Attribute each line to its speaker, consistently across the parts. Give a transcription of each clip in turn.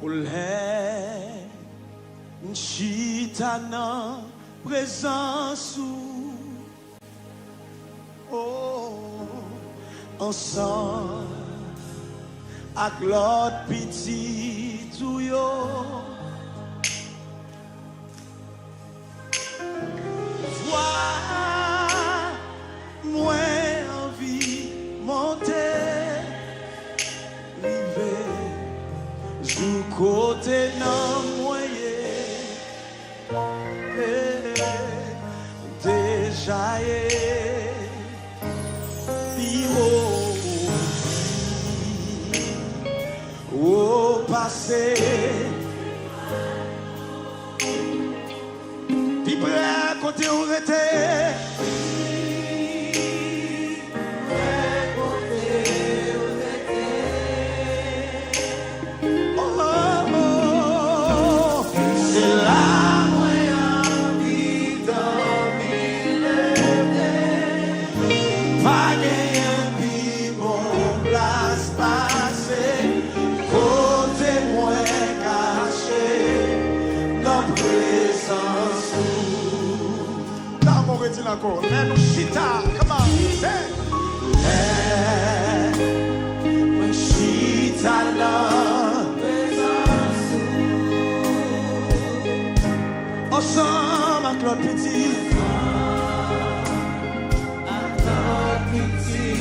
Speaker 1: Olé, chitana présence oh, ensemble avec l'autre petit tout yo. Vois moi envie monter, river, sous côté non moyen, déjà au passé, puis prêt à côté où était. Encore. Let nous chita, come on, say. Let chita love. Ensemble avec Claude Petit. Claude Petit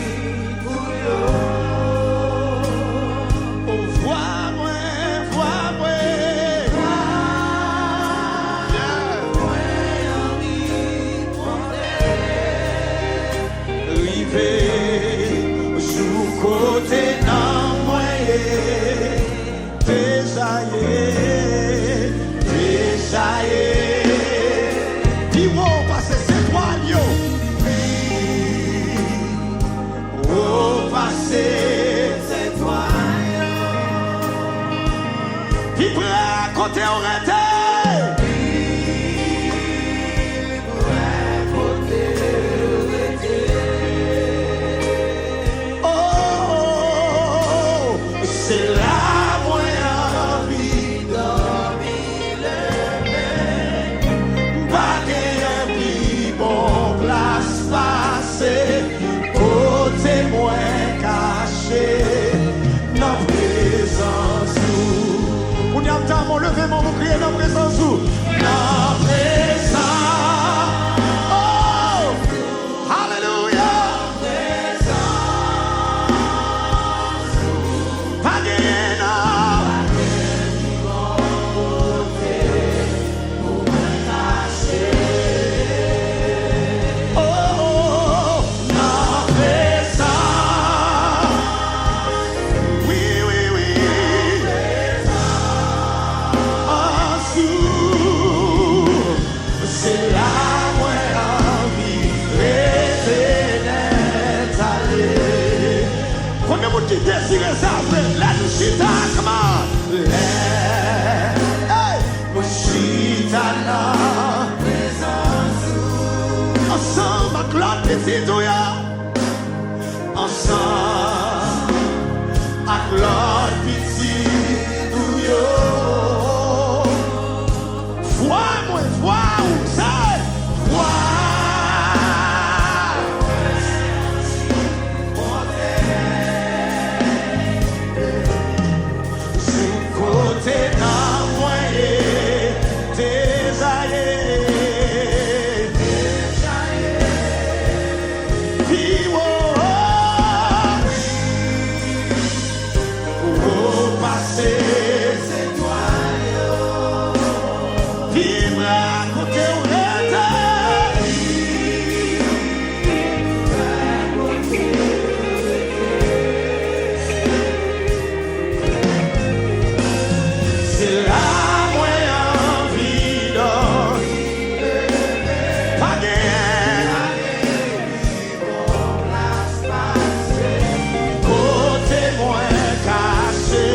Speaker 1: pour yo. Oh, vois-moi. Côté non moyen, déjà puis on passe cette toile yo. On passe cette toile. Puis prêt à côté on rete. Levez-moi, vous criez dans présence où? Dans présence. Oh! Alléluia! Pas gagné, non! Oh! Dans présence. Oui. C'est là où envie rester aller. Combien de qui désirent ça? La chita, come on. Hey, chita là. Ensemble avec l'autre petit douya. Ensemble avec l'autre petit douya. Vois-moi, vois-moi, ça, vois. Sous côté d'un moyen, puis oh, passé. Côté moins caché,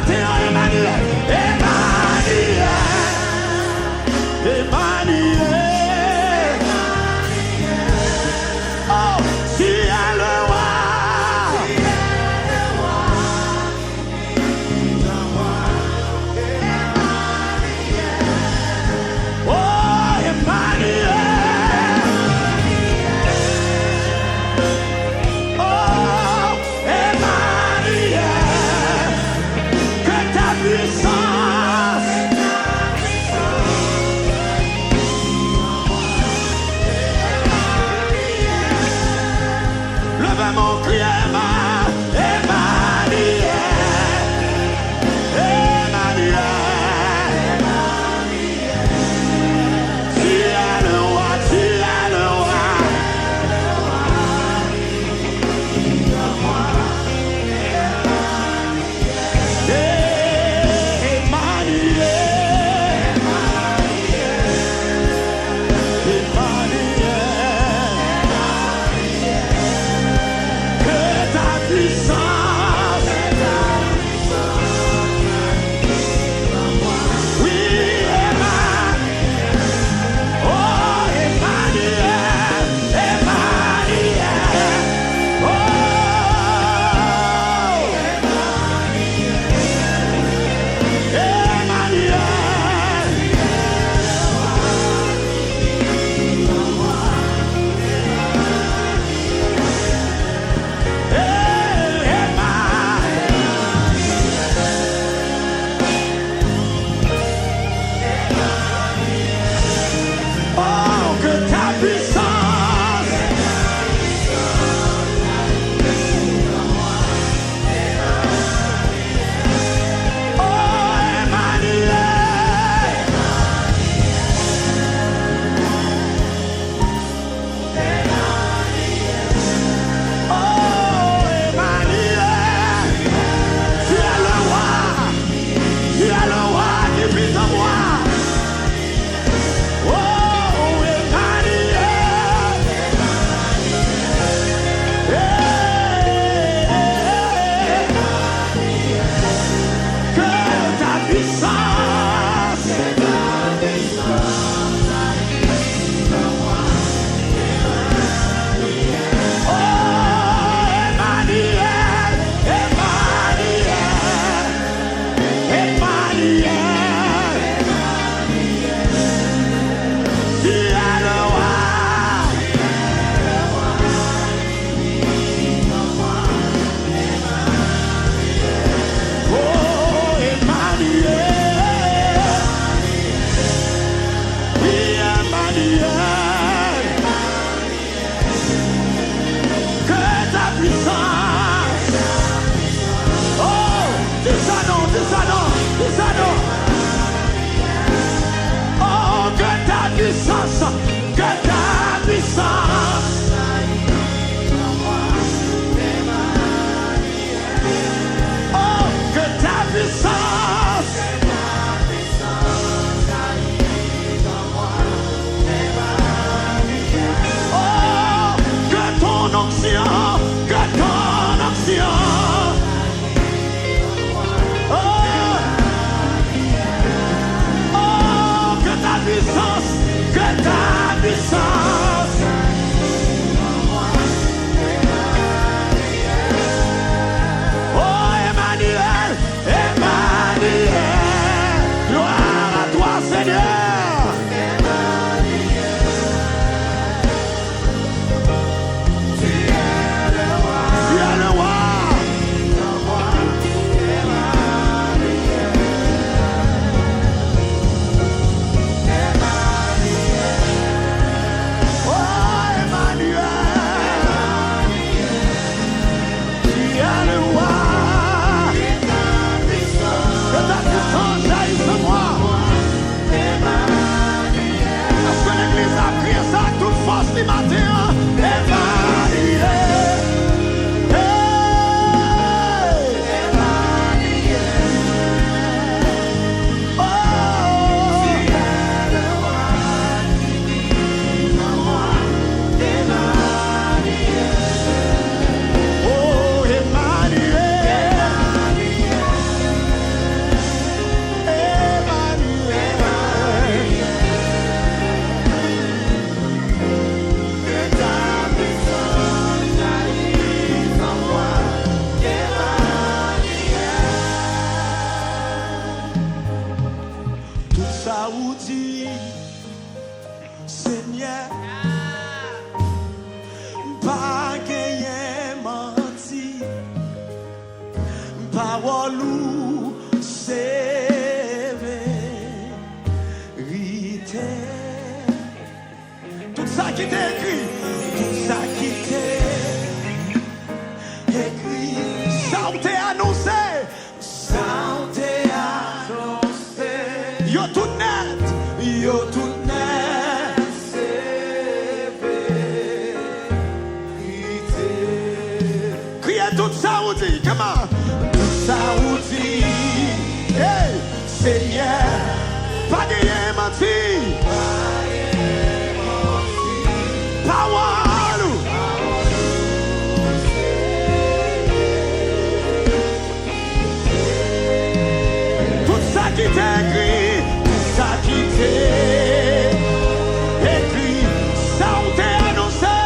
Speaker 1: matin, Emmanuel, Emmanuel, Emmanuel. Oh, tu es le roi. Oh, Emmanuel. Oh, Emmanuel. Que ta puissance. Levez mon cri, Emmanuel, Emmanuel. Tu es le roi, tu es le roi. Emmanuel, Emmanuel. Que ta puissance. Oui, Emmanuel. Oh, Emmanuel, Emmanuel. Oh, oh, que ta puissance. Oh, Emmanuel. Oh, Emmanuel. Tu es le roi. Tu es le roi qui vit en moi. Oh, Emmanuel. Que ta puissance. Oh, Emmanuel, Emmanuel, Emmanuel. Tu es le roi. Oh, Emmanuel. ou dit, Seigneur, pas gagné menti, parole ou c'est vérité. Tout ça qui t'est écrit, tout ça qui t'est écrit, ça t'est annoncé, ça t'est annoncé. Yo tout net, yo tout net, c'est vérité. Criez tout ça ou dit, comment? Tout ça ou dit, hey, Seigneur, pas de menti. Tout ça qui t'écrit, tout ça qui t'est écrit, ça on t'est annoncé,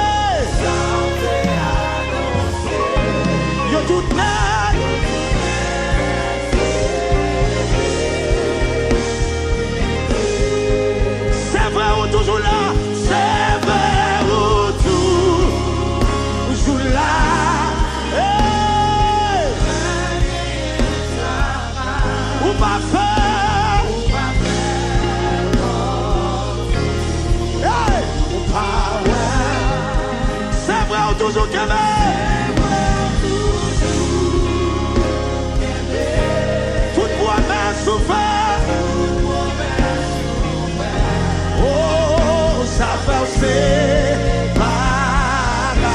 Speaker 1: ça on t'est annoncé. Yo tout net, c'est vrai ou toujours là, c'est vrai ou toujours là. Ou pas faire, hey, ou pas ouais. C'est vrai ou toujours qu'aimer. Toute promesse souffert. Oh, ça fait aussi pareil.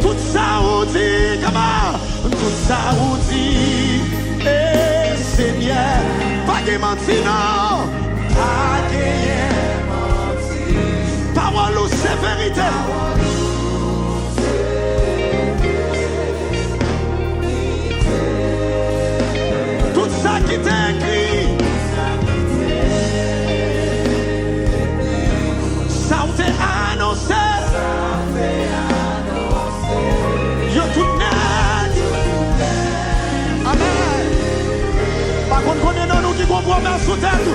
Speaker 1: Tout ça on dit comment? Tout ça ou dit, eh, Seigneur, pas de menti, non, pas de menti. Parole ou c'est vérité. Tout ça qui t'écrit, ça ou t'est annoncé, yo tout net. Amen. Par contre, connaît non nous qui comprenons sous tête.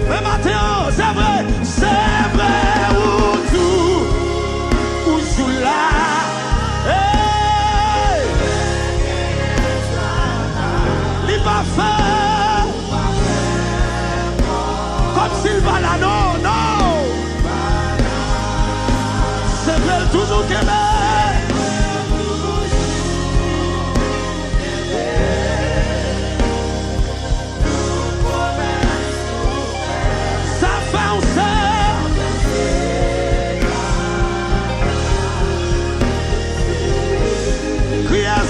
Speaker 1: Mais maintenant, c'est vrai ou tout, ou sous là. Hey! Il va faire comme s'il va là, non, non. C'est vrai toujours qu'il est.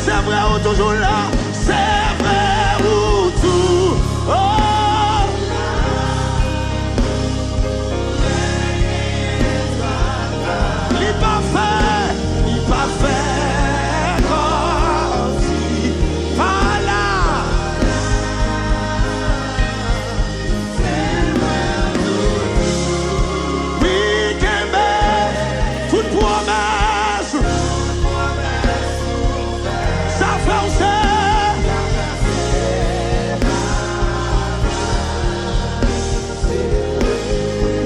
Speaker 1: C'est vrai ou toujours là, c'est vrai ou tout. Oh, il pas fait comme si pas là. Oui, qu'aimer toute promesse.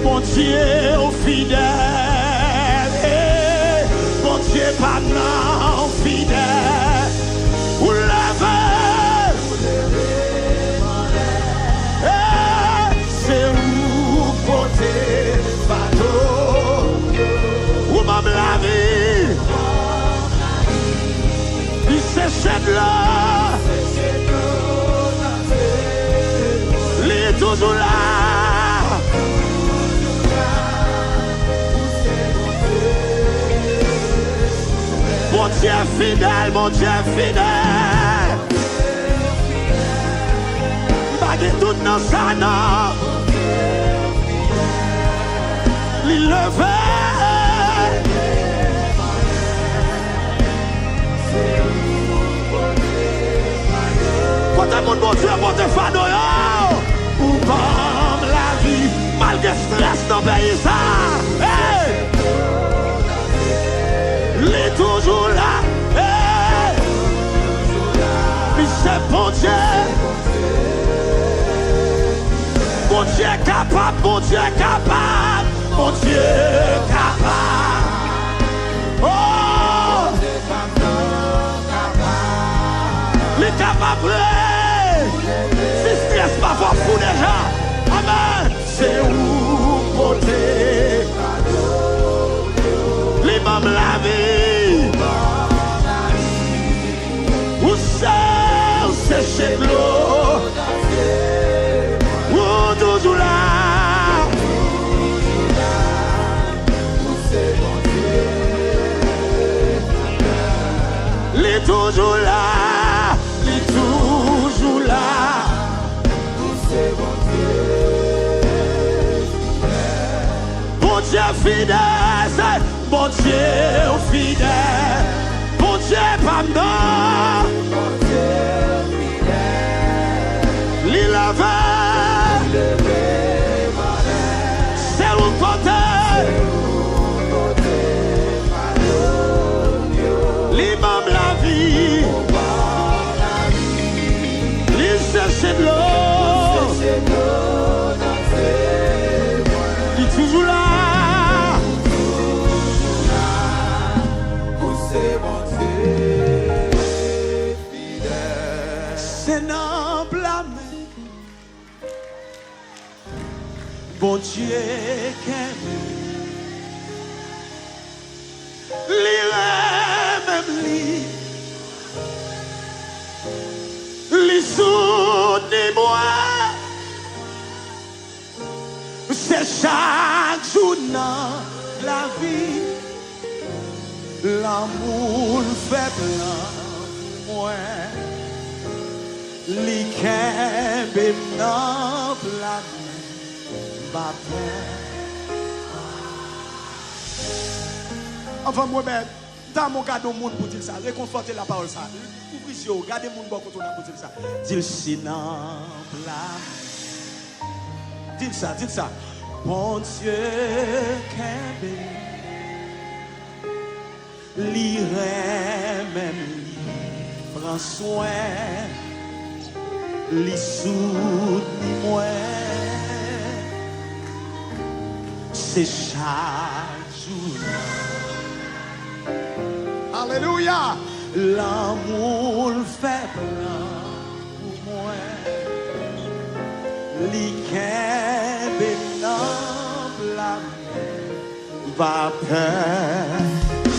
Speaker 1: Mon Dieu au fidèle, mon Dieu pas non fidèle, ou levez, c'est où porter bateau, ou m'en laver, il s'échète là, il est toujours là. Mon Dieu fidèle, mon Dieu fidèle. Pas de tout dans sa nom. Il levait. Quand mon bon Dieu, mon Dieu, fado, ou comme la vie, malgré stress dans le pays, ça. Hey! Il est toujours là. Hey! Il c'est bon Dieu. Dieu est capable, mon Dieu est capable, mon Dieu est capable. Oh, il est capable. Si stress pas pour déjà. Amen. C'est où côté. Les mamans la vie. Où c'est chez l'eau. Où toujours là. Il est toujours là. Il est toujours là. Bon Dieu fidèle, bon Dieu fidèle, bon Dieu pas non. L'île avait, c'est où côté. L'imam la vie, l'île cherche de l'eau, l'île toujours là. C'est non blâmer. Bon Dieu qu'aime. L'ire même li soutenez-moi. C'est chaque jour dans la vie. L'amour fait plein moi. Li kembe nan blâme ma peine. Enfin moi même dans mon cadeau monde pour dire ça, réconforter la parole ça. Ouvrez les yeux, regardez mon bon quand on a pour dire ça. Dis si nan blâme. Dis ça. Bon Dieu kembe li même li prend soin. Li soutenez moi. C'est chaque jour. Alléluia. L'amour fait plein pour moi. Li kembe nan blâme va peur.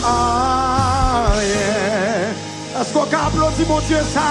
Speaker 1: Ah yeah. Est-ce qu'on peut applaudir mon Dieu ça?